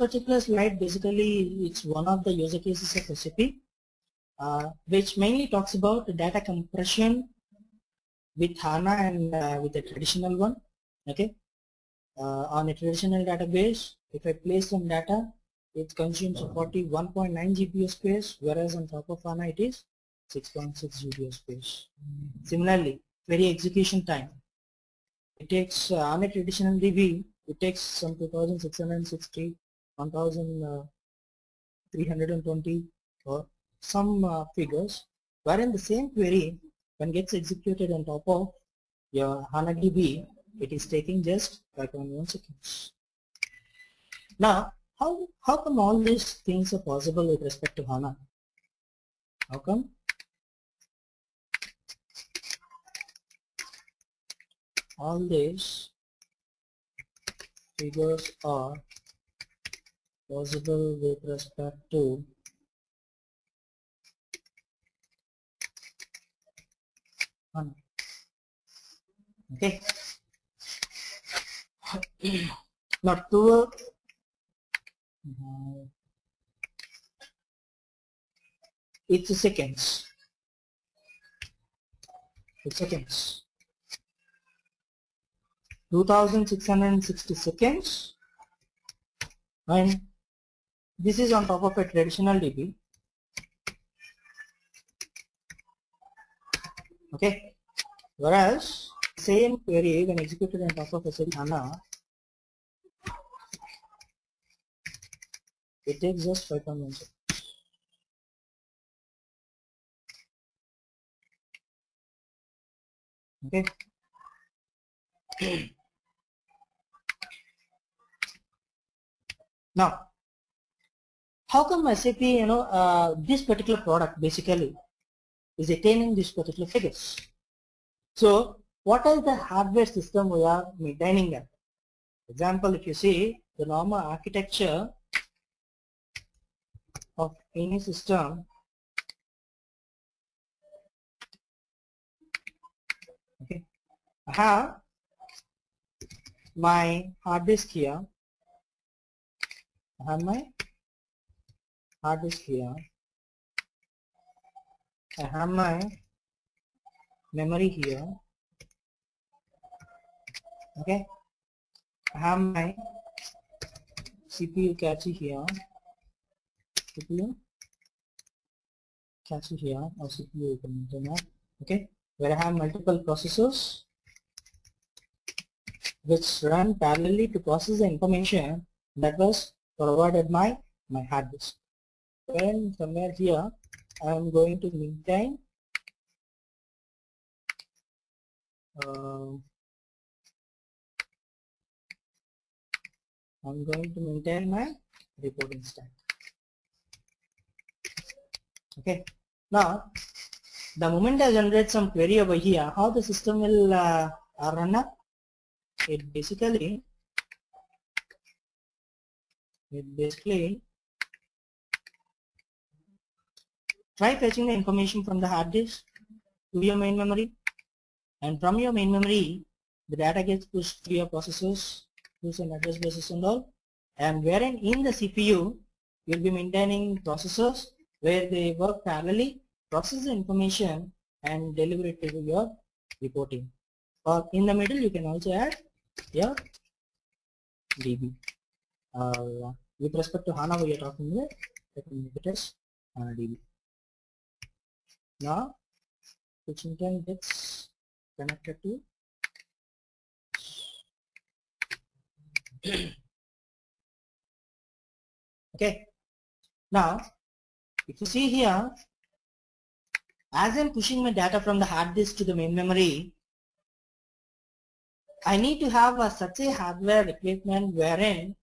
particular slide basically it's one of the user cases of SAP, which mainly talks about data compression with HANA and with a traditional one. Okay, on a traditional database, if I place some data, it consumes 41.9 GPU space, whereas on top of HANA it is 6.6 GPU space. Similarly, query execution time. It takes on a traditional DB, it takes some 2660, 1320 or some figures, wherein the same query when gets executed on top of your HANA DB, it is taking just 5.1 seconds. Now, how come all these things are possible with respect to HANA? How come? All these figures are possible with respect to HANA. Okay. Now to it's seconds. It's seconds. 2660 seconds, and this is on top of a traditional DB. Okay, whereas same query when executed on top of SAP HANA, it takes just 5.1 seconds. Okay. Now, how come SAP, this particular product basically is attaining these particular figures? So, what is the hardware system we are maintaining at? For example, if you see the normal architecture of any system, okay, I have my hard disk here. I have my hard disk here. I have my memory here. Okay. I have my CPU cache here. CPU cache here, or CPU you can mention that. Okay. Where I have multiple processors which run parallelly to process the information that was provided by my hard disk. And somewhere here I am going to maintain my reporting stack. Okay. Now, the moment I generate some query over here, how the system will run up? It basically try fetching the information from the hard disk to your main memory, and from your main memory the data gets pushed to your processors, to some address bases and all, and wherein in the CPU you'll be maintaining processors where they work parallelly, process the information and deliver it to your reporting. Or in the middle you can also add your DB. With respect to HANA we are talking here, let me make it as HANA DB. Now which in turn gets connected to okay. Now if you see here, as I'm pushing my data from the hard disk to the main memory, I need to have such a hardware equipment wherein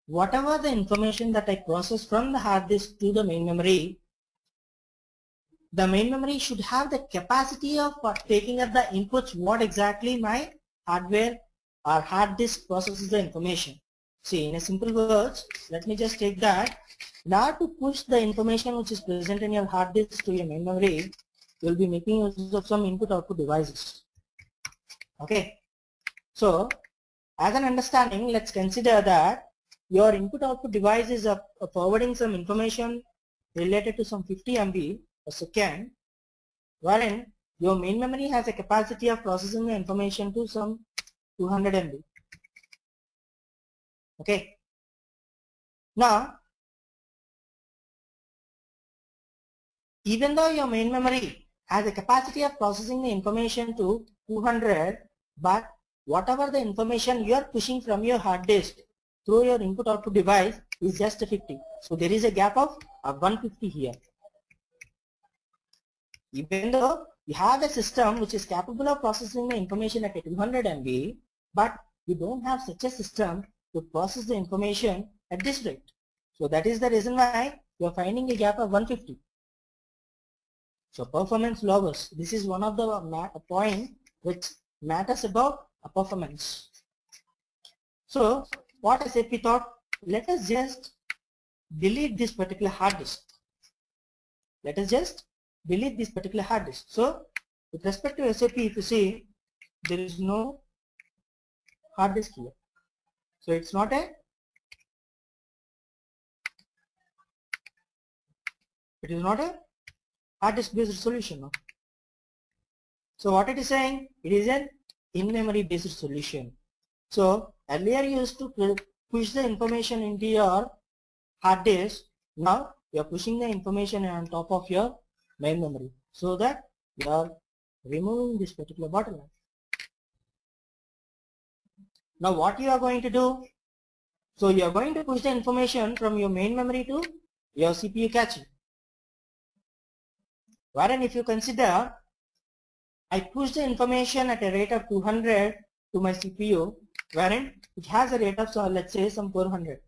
whatever the information that I process from the hard disk to the main memory should have the capacity of taking up the inputs what exactly my hardware or hard disk processes the information. See, in a simple words, let me just take that. Now to push the information which is present in your hard disk to your main memory, you will be making use of some input output devices. Okay. So, as an understanding, let's consider that your input output device is forwarding some information related to some 50 MB a second, wherein your main memory has a capacity of processing the information to some 200 MB. Okay. Now, even though your main memory has a capacity of processing the information to 200, but whatever the information you are pushing from your hard disk through your input output device is just 50. So there is a gap of 150 here. Even though you have a system which is capable of processing the information at a 200 MB, but you don't have such a system to process the information at this rate. So that is the reason why you are finding a gap of 150. So performance lowers. This is one of the point which matters about a performance. So what SAP thought, let us just delete this particular hard disk. Let us just delete this particular hard disk. So with respect to SAP, if you see, there is no hard disk here. So it's not a hard disk based solution. No? So what it is saying, it is an in-memory based solution. So earlier you used to push the information into your hard disk. Now you are pushing the information on top of your main memory, so that you are removing this particular bottleneck. Now what you are going to do? So you are going to push the information from your main memory to your CPU cache. Wherein if you consider, I push the information at a rate of 200 to my CPU, wherein it has a rate of, so let's say, some 400.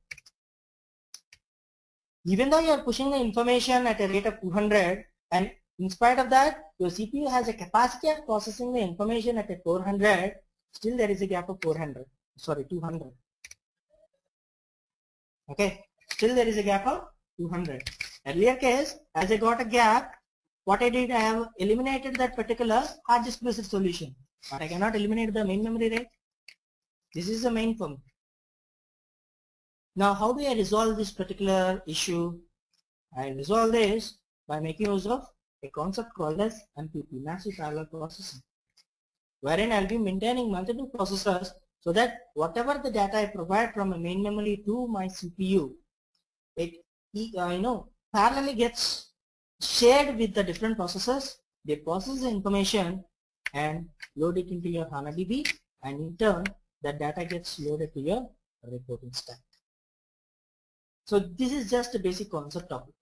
Even though you are pushing the information at a rate of 200, and in spite of that, your CPU has a capacity of processing the information at a 400, still there is a gap of 200. Okay, still there is a gap of 200. Earlier case, as I got a gap, what I did, I have eliminated that particular hard disk based solution, but I cannot eliminate the main memory rate. This is the main problem. Now how do I resolve this particular issue? I resolve this by making use of a concept called as MPP, massive parallel processing, wherein I will be maintaining multiple processors, so that whatever the data I provide from a main memory to my CPU, it parallelly gets shared with the different processors. They process the information and load it into your HANA DB, and in turn that data gets loaded to your reporting stack. So this is just a basic concept of it.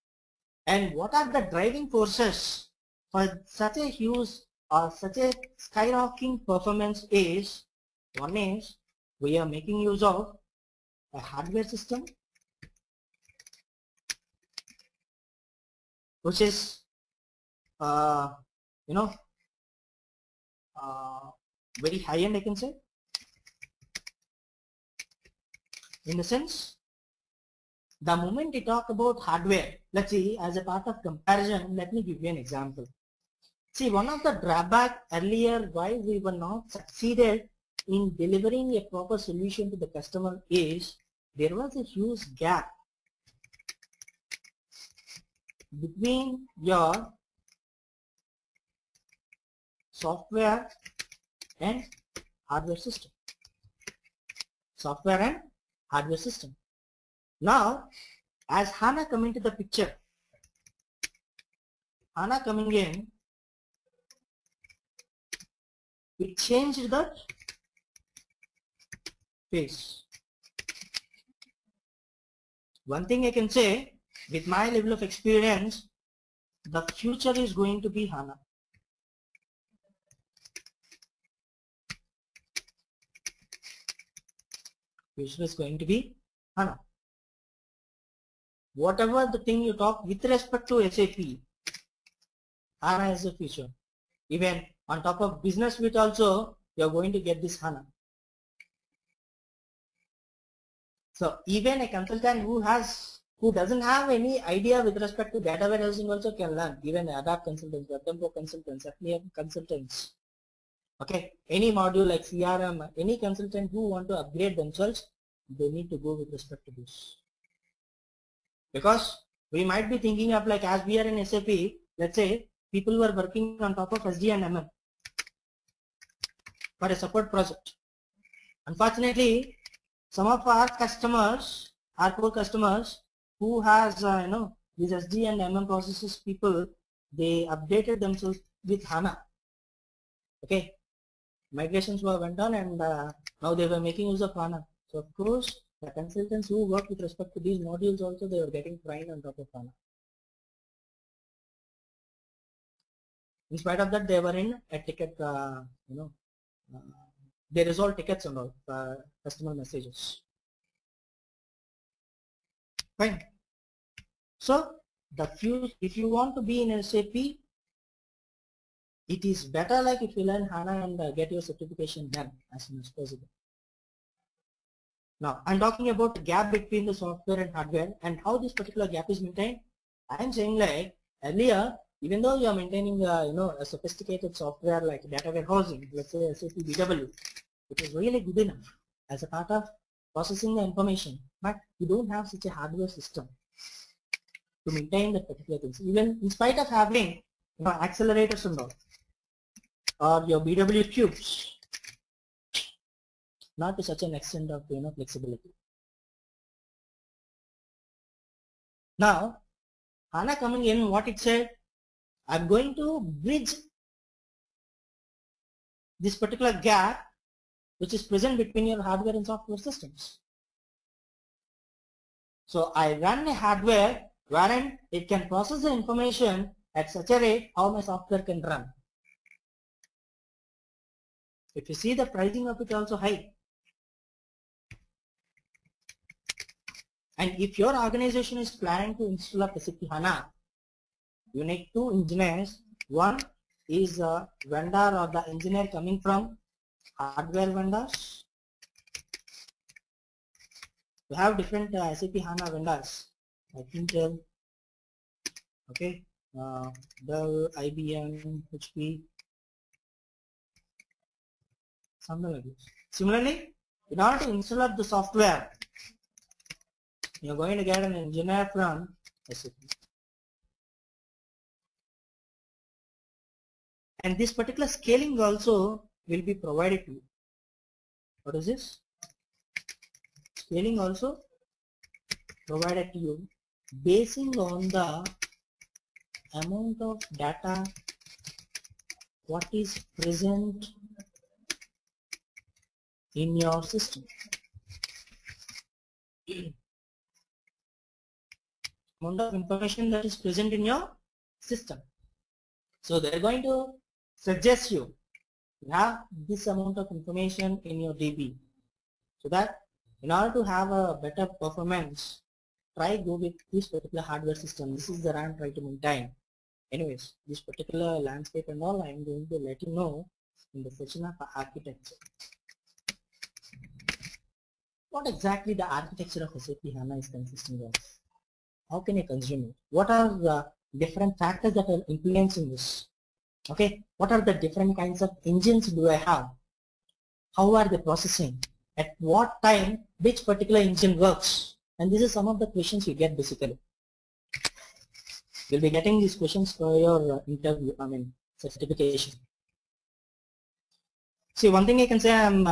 And what are the driving forces for such a huge or such a skyrocketing performance is, one is we are making use of a hardware system which is very high end, I can say, in the sense, the moment we talk about hardware, let's see, as a part of comparison, let me give you an example. See, one of the drawback earlier why we were not succeeded in delivering a proper solution to the customer is there was a huge gap between your software and hardware system. Software and hardware system. Now, as HANA come into the picture, HANA coming in, it changed the face. One thing I can say, with my level of experience, the future is going to be HANA. Future is going to be HANA. Whatever the thing you talk with respect to SAP, HANA is the future. Even on top of business suite also, you are going to get this HANA. So even a consultant who doesn't have any idea with respect to data warehousing also can learn. Even ABAP consultants, Web consultants, FPM consultants. Okay, any module like CRM, any consultant who want to upgrade themselves, they need to go with respect to this. Because we might be thinking of like as we are in SAP, let's say people were working on top of SD and MM for a support project. Unfortunately, some of our customers, our core customers who has these SD and MM processes people, they updated themselves with HANA. Okay, migrations went on and now they were making use of HANA. So of course, the consultants who work with respect to these modules also, they were getting trained on top of HANA. In spite of that, they were in a ticket, they resolve tickets and all, customer messages. Fine. So if you want to be in SAP, it is better like if you learn HANA and get your certification done as soon as possible. Now, I'm talking about the gap between the software and hardware and how this particular gap is maintained. I'm saying like earlier, even though you are maintaining a sophisticated software like data warehousing, let's say SAP BW, it is really good enough as a part of processing the information, but you don't have such a hardware system to maintain that particular things. Even in spite of having accelerators and all, or your BW cubes, not to such an extent of flexibility. Now, HANA coming in, what it said, I'm going to bridge this particular gap which is present between your hardware and software systems. So I run a hardware wherein it can process the information at such a rate how my software can run. If you see the pricing of it also high. And if your organization is planning to install SAP HANA, you need two engineers. One is a vendor or the engineer coming from hardware vendors. We have different SAP HANA vendors like Intel, okay, Dell, IBM, HP, something like this. Similarly, in order to install the software, you're going to get an engineer from SAP. And this particular scaling also will be provided to you. What is this? Scaling also provided to you basing on the amount of data what is present in your system. Amount of information that is present in your system. So they're going to suggest you have this amount of information in your DB, so that in order to have a better performance, try go with this particular hardware system. This is the RAM try to maintain. Anyways, this particular landscape and all I am going to let you know in the section of architecture. What exactly the architecture of SAP HANA is consisting of? How can you consume it? What are the different factors that are influencing this? Okay, what are the different kinds of engines do I have? How are they processing? At what time which particular engine works? And this is some of the questions you get basically. You'll be getting these questions for your interview, certification. See, one thing I can say, I'm,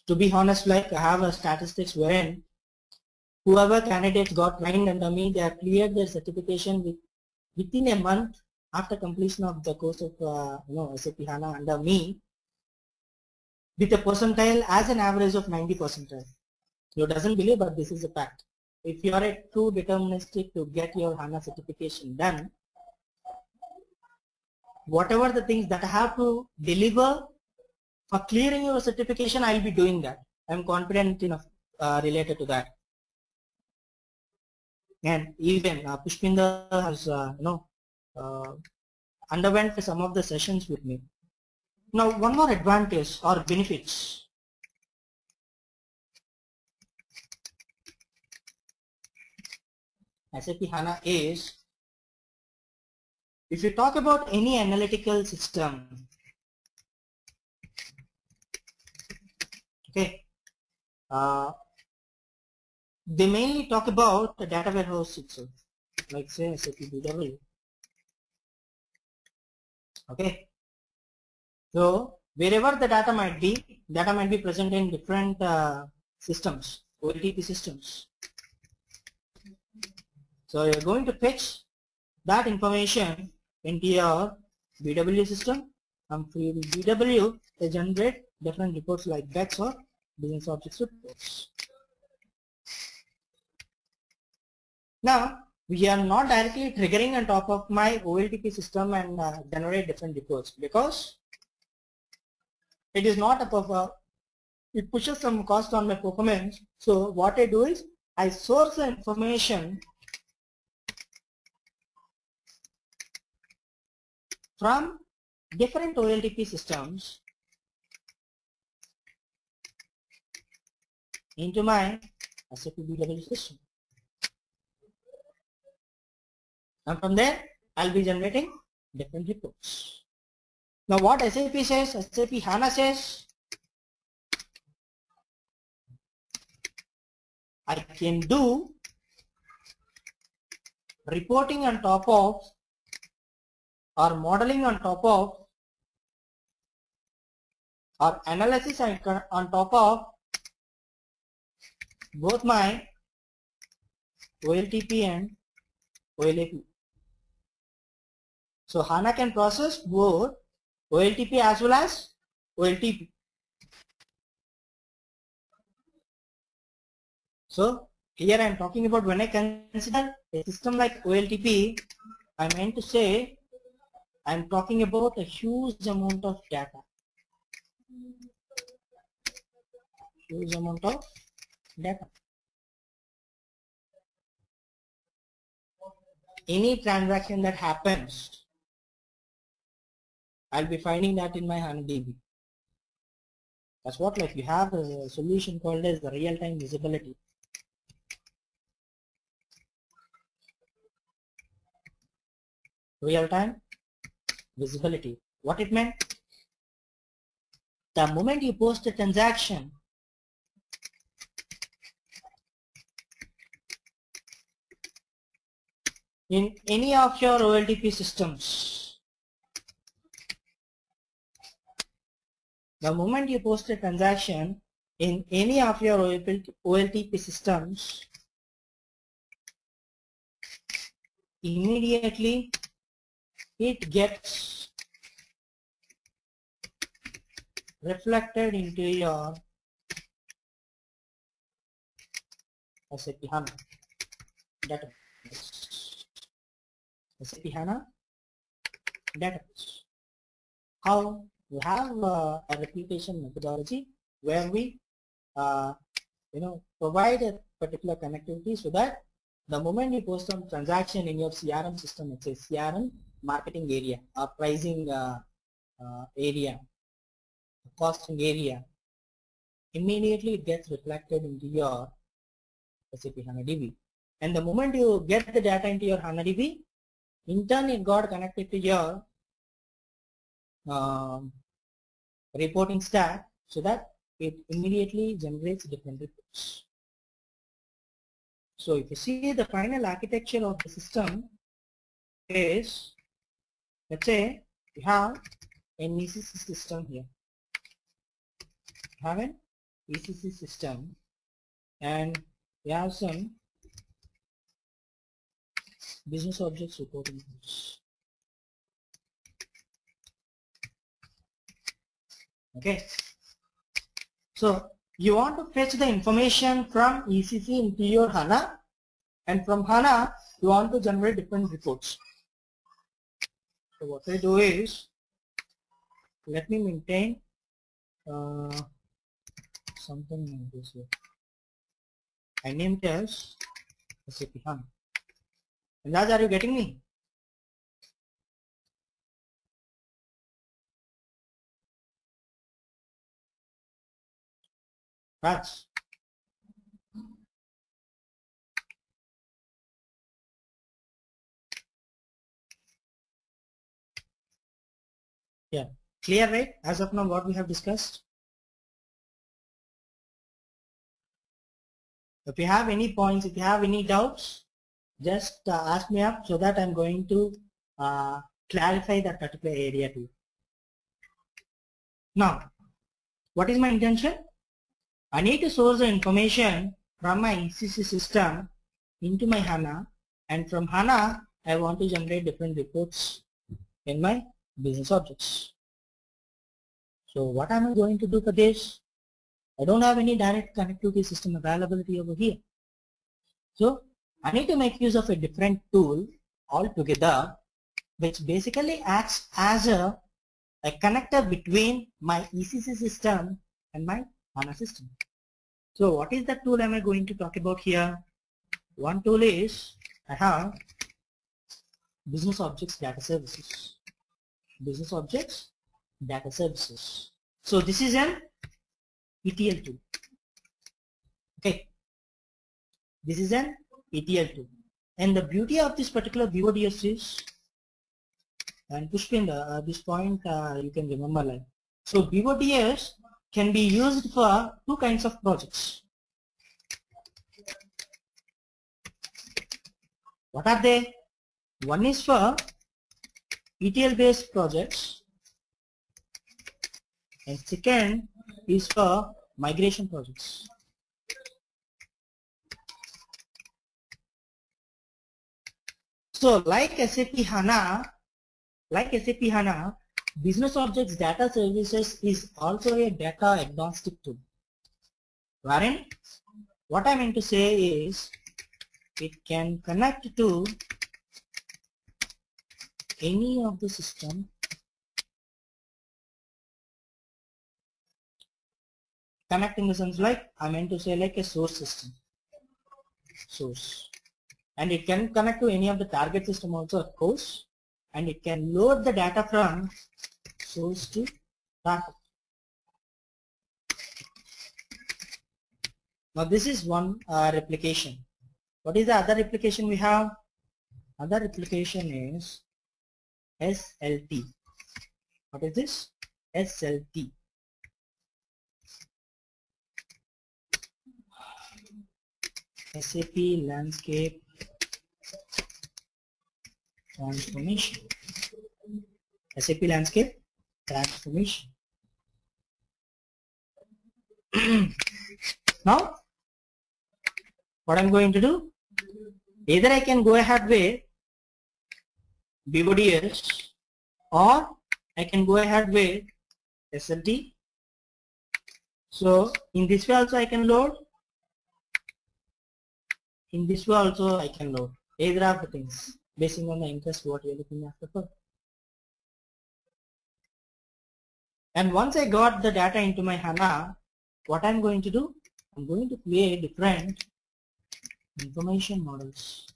to be honest, like I have a statistics wherein whoever candidates got trained under me, they have cleared their certification within a month after completion of the course of SAP HANA under me, with a percentile as an average of 90 percentile. You doesn't believe, but this is a fact. If you are a true deterministic to get your HANA certification done, whatever the things that I have to deliver for clearing your certification, I will be doing that. I am confident enough related to that. And even Pushpinder has underwent some of the sessions with me. Now, one more advantage or benefits. SAP HANA is, if you talk about any analytical system, Okay. They mainly talk about the data warehouse itself, like say SAP BW. Okay. So wherever the data might be present in different systems, OLTP systems. So you're going to fetch that information into your BW system, and for BW they generate different reports like BEX or business objects reports. Now we are not directly triggering on top of my OLTP system and generate different reports, because it is not it pushes some cost on my performance. So what I do is I source the information from different OLTP systems into my SAP BW system, and from there I'll be generating different reports. Now what SAP says, SAP HANA says, I can do reporting on top of or modeling on top of or analysis on top of both my OLTP and OLAP. So HANA can process both OLTP as well as OLTP. So here I am talking about, when I consider a system like OLTP, I meant to say I am talking about a huge amount of data. Huge amount of data. Any transaction that happens, I'll be finding that in my HANA DB. That's what, like, you have a solution called as the real-time visibility. Real-time visibility. What it meant? The moment you post a transaction, in any of your OLTP systems, the moment you post a transaction in any of your OLTP systems, immediately it gets reflected into your SAP HANA database. SAP HANA database. How? We have a replication methodology where we provide a particular connectivity, so that the moment you post a transaction in your CRM system, it's a CRM marketing area or pricing area, costing area, immediately it gets reflected into your SAP HANA DB. And the moment you get the data into your HANA DB, in turn it got connected to your reporting stack, so that it immediately generates different reports. So if you see, the final architecture of the system is, let's say you have an ECC system here. You have an ECC system and you have some business objects reporting tools. Okay. So you want to fetch the information from ECC into your HANA, and from HANA you want to generate different reports. So what I do is, let me maintain something like this here. I named it as SAP HANA. And Raj, are you getting me? Raj. Yeah, clear, right? As of now, what we have discussed. If you have any points, if you have any doubts, just ask me up so that I'm going to clarify that particular area too. Now, what is my intention? I need to source the information from my ECC system into my HANA, and from HANA I want to generate different reports in my business objects. So what am I going to do for this? I don't have any direct connectivity system availability over here. So I need to make use of a different tool altogether, which basically acts as a connector between my ECC system and my HANA system. So what is the tool am I going to talk about here? One tool is I have business objects data services. Business objects data services. So this is an ETL tool. Okay. This is an ETL tool. And the beauty of this particular BODS is, and Pushpin, this point you can remember like. So BODS can be used for two kinds of projects. What are they? One is for ETL based projects, and second is for migration projects. So like SAP HANA, Business Objects Data Services is also a data agnostic tool. Wherein, what I mean to say is, it can connect to any of the system connect in the sense like I meant to say like a source system, and it can connect to any of the target system also, of course, and it can load the data from source to target. Now this is one replication. What is the other replication we have? Other replication is SLT. What is this? SLT. SAP Landscape Transformation. SAP Landscape Transformation. Now, what I'm going to do? Either I can go ahead with BODS or I can go ahead with SLT. So in this way also I can load. In this way also I can load. Either of the things based on the interest what you're looking after for. And once I got the data into my HANA, what I'm going to do? I'm going to create different information models.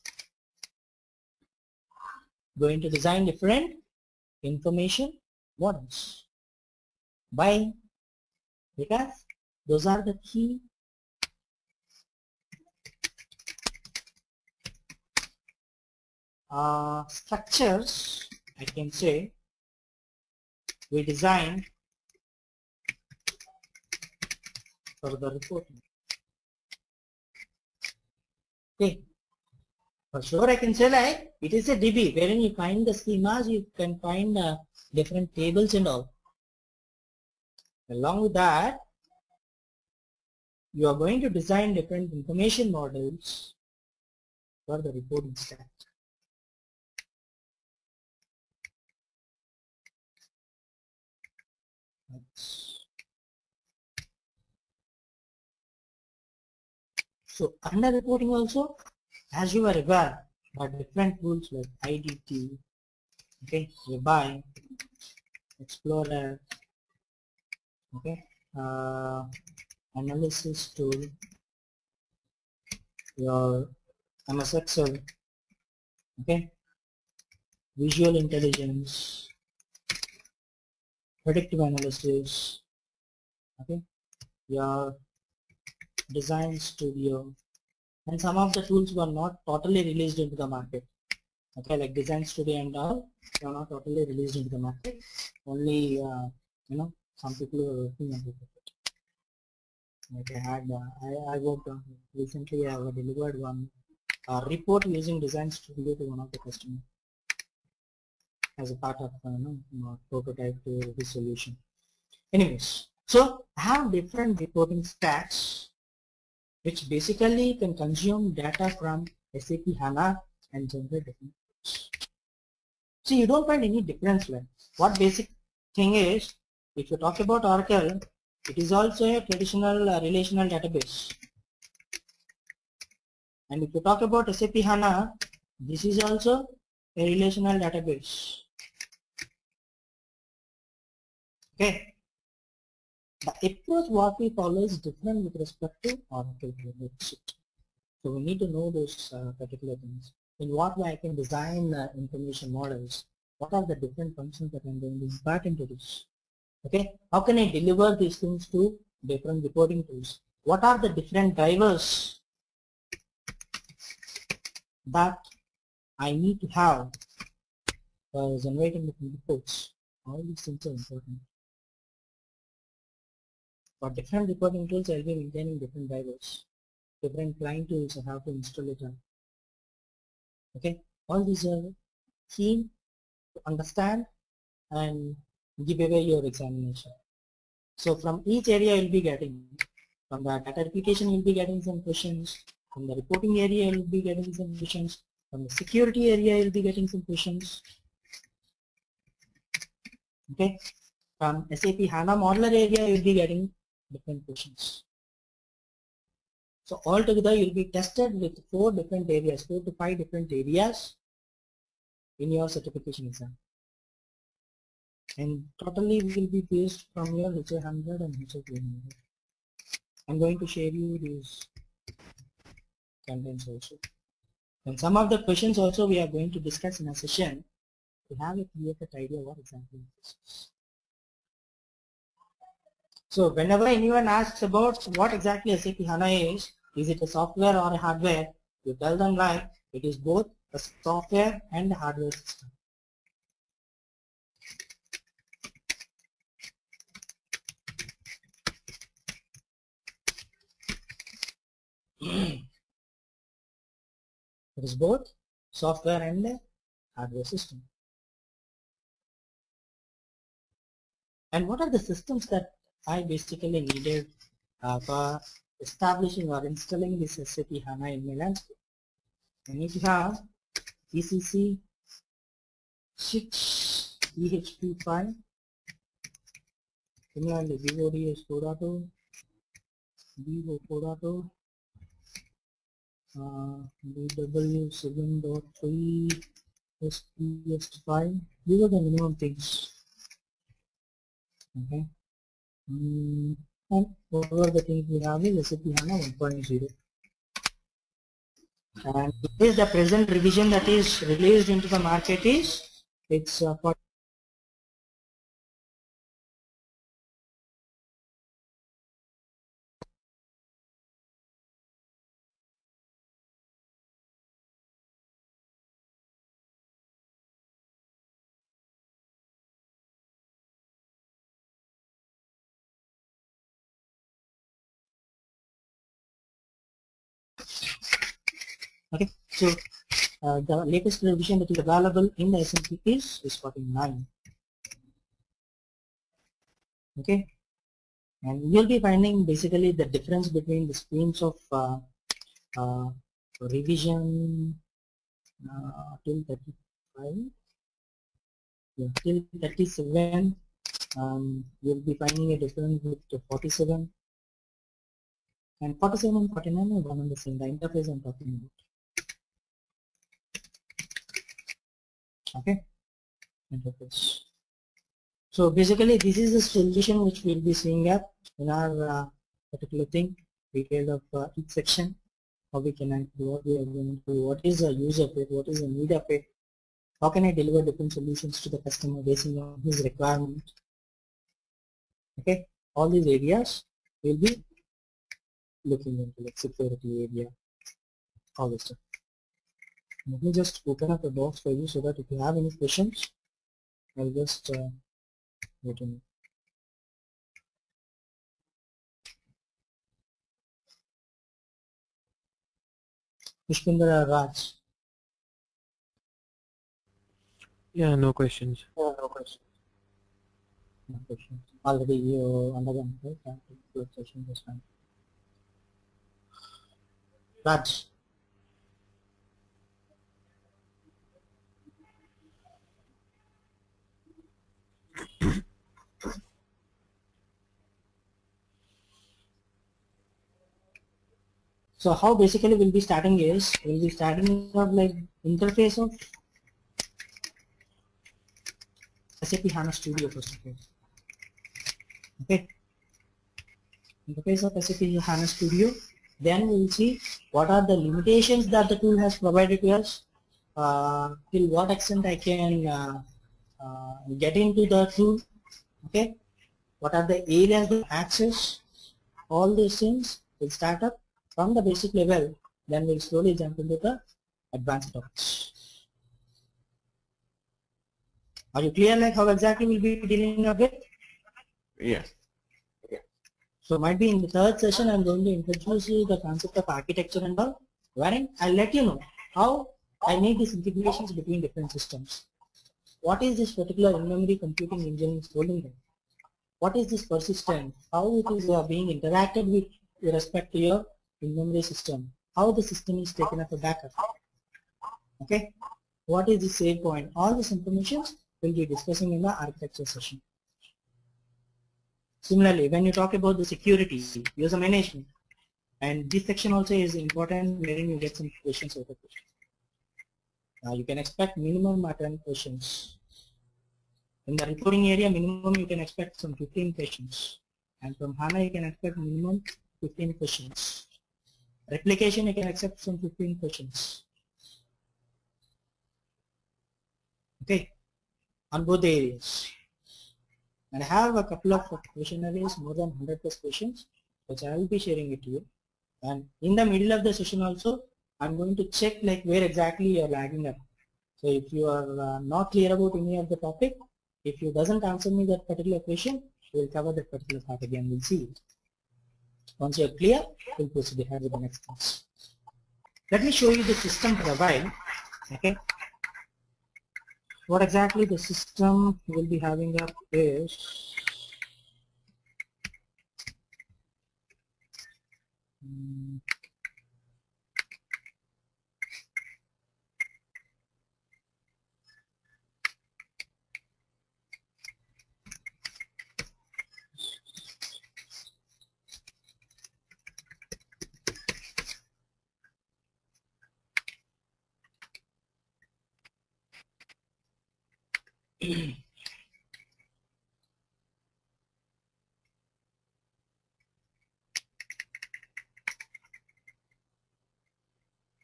Going to design different information models. Why? Because those are the key structures, I can say, we designed for the reporting. Okay. For sure I can say like it is a DB wherein you find the schemas, you can find different tables and all. Along with that, you are going to design different information models for the reporting stack. So under reporting also, as you are aware, there are different tools like IDT, okay, Rebuy, Explorer, okay, analysis tool, your MS Excel, okay, visual intelligence, predictive analysis, okay, your design studio, and some of the tools were not totally released into the market, okay, like design studio and all, they are not totally released into the market, only you know, some people are working on it. Like I had, I worked on recently. I have delivered one report using Design Studio to one of the customers as a part of prototype to the solution. Anyways, so I have different reporting stacks which basically can consume data from SAP HANA and generate different reports. See, you don't find any difference there. What basic thing is, if you talk about Oracle, it is also a traditional relational database. And if you talk about SAP HANA, this is also a relational database. Okay. The approach what we follow is different with respect to Oracle database. So we need to know those particular things. In what way I can design information models? What are the different functions that I'm going to impart into this? Okay, how can I deliver these things to different reporting tools? What are the different drivers that I need to have for generating different reports? All these things are important. For different reporting tools, I'll be maintaining different drivers. Different client tools I have to install it on. Okay, all these are key to understand and give away your examination. So from each area you'll be getting, from the data application you'll be getting some questions, from the reporting area you'll be getting some questions, from the security area you'll be getting some questions. Okay, from SAP HANA modeler area you'll be getting different questions. So altogether you'll be tested with 4 different areas, 4 to 5 different areas in your certification exam. And totally will be based from your HA100 and HA200. I'm going to share you these contents also. And some of the questions also we are going to discuss in a session to have a clear-cut idea what exactly this is. So whenever anyone asks about what exactly SAP HANA is it a software or a hardware? You tell them like it is both a software and a hardware system. It is both software and a hardware system. And what are the systems that I basically needed for establishing or installing this SAP HANA in my landscape? I need to have ECC 6 EHP5, similarly VODS 4.0, VO 4.0, BW 7.3, SPS5. These are the minimum things. Okay. And whatever the things we have is SAP HANA 1.0. And what is the present revision that is released into the market is it's for okay. So the latest revision that is available in the SMP is 49. Okay, and you'll be finding basically the difference between the streams of uh, revision till 35, yeah, till 37. You'll be finding a difference with 47 and 47 and 49 are one and the same. The interface I'm talking about. Okay, interface. So basically this is the solution which we'll be seeing up in our particular thing, detailed of each section, how we can do what we are going to do, what is the use of it, what is the need of it, how can I deliver different solutions to the customer based on his requirement. Okay, all these areas will be looking into, like security area, all this stuff. Let me just open up a box for you so that if you have any questions, I'll just let you know. Pushpinder or Raj? Yeah, no questions. No questions. Already you undergone, right? Your session is fine. Raj. So how basically we'll be starting is, we'll be starting up like interface of SAP HANA Studio first of all. Okay. Interface of SAP HANA Studio. Then we'll see what are the limitations that the tool has provided to us. Till what extent I can get into the tool. Okay. What are the areas of access? All these things will start up from the basic level. Then we'll slowly jump into the advanced topics. Are you clear like how exactly we'll be dealing with it? Yeah. So might be in the third session I'm going to introduce you the concept of architecture and all, wherein I'll let you know how I make these integrations between different systems. What is this particular in-memory computing engine is holding them? What is this persistent? How it is being interacted with respect to your in-memory system? How the system is taken up a backup? Okay. What is the save point? All this information we'll be discussing in the architecture session. Similarly, when you talk about the security, user management, and this section also is important wherein you get some questions out of it. You can expect minimum 10 questions. In the reporting area, minimum you can expect some 15 questions. And from HANA you can expect minimum 15 questions. Replication you can expect some 15 questions. Okay, on both the areas. And I have a couple of question areas, more than 100 plus questions, which I will be sharing it to you. And in the middle of the session also, I'm going to check like where exactly you are lagging up. So if you are not clear about any of the topic, if you doesn't answer me that particular question, we'll cover that particular part again, we'll see it. Once you're clear, we'll proceed ahead with the next things. Let me show you the system profile. Okay. What exactly the system will be having up is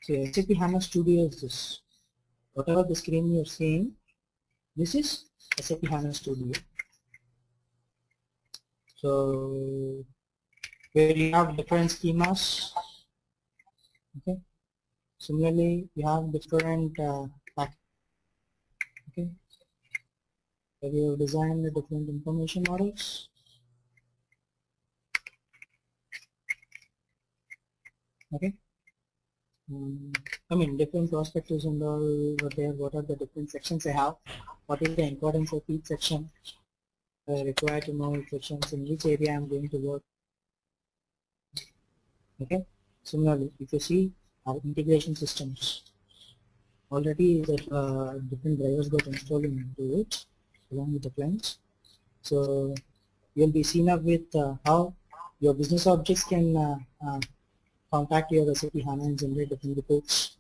so SAP HANA Studio is this. Whatever the screen you're seeing, this is SAP HANA Studio. So where you have different schemas. Okay. Similarly, you have different okay. Where you have designed the different information models. Okay. I mean different perspectives and all what are the different sections I have, what is the importance of each section, required to know sections in which area I'm going to work. Okay. Similarly, if you see our integration systems, already the different drivers got installed into it along with the clients. So you'll be seen up with how your business objects can contact your SAP HANA and generate different reports.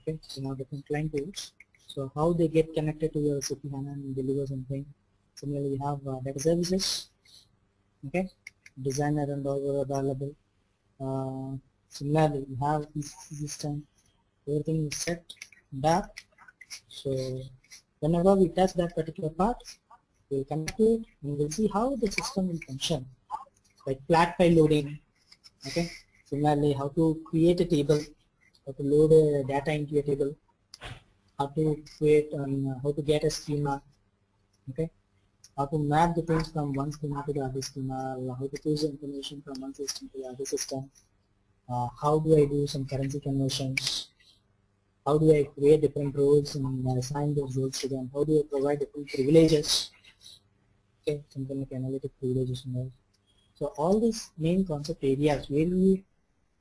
Okay, so now different client tools. So how they get connected to your SAP HANA and deliver something. Similarly, you have data services. Okay, designer and all are available. Similarly, you have this system. Everything is set back. So whenever we touch that particular part, we'll connect to it and we'll see how the system will function. Like flat file loading. Okay. Similarly, how to create a table, how to load a data into a table, how to create how to get a schema, okay, how to map the things from one schema to the other schema, how to choose information from one system to the other system, how do I do some currency conversions, how do I create different roles and assign those roles to them, how do I provide different privileges, okay, something like analytic privileges and all. So all these main concept areas where we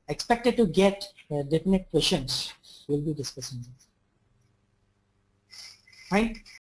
expected to get definite questions, we'll be discussing this. Fine.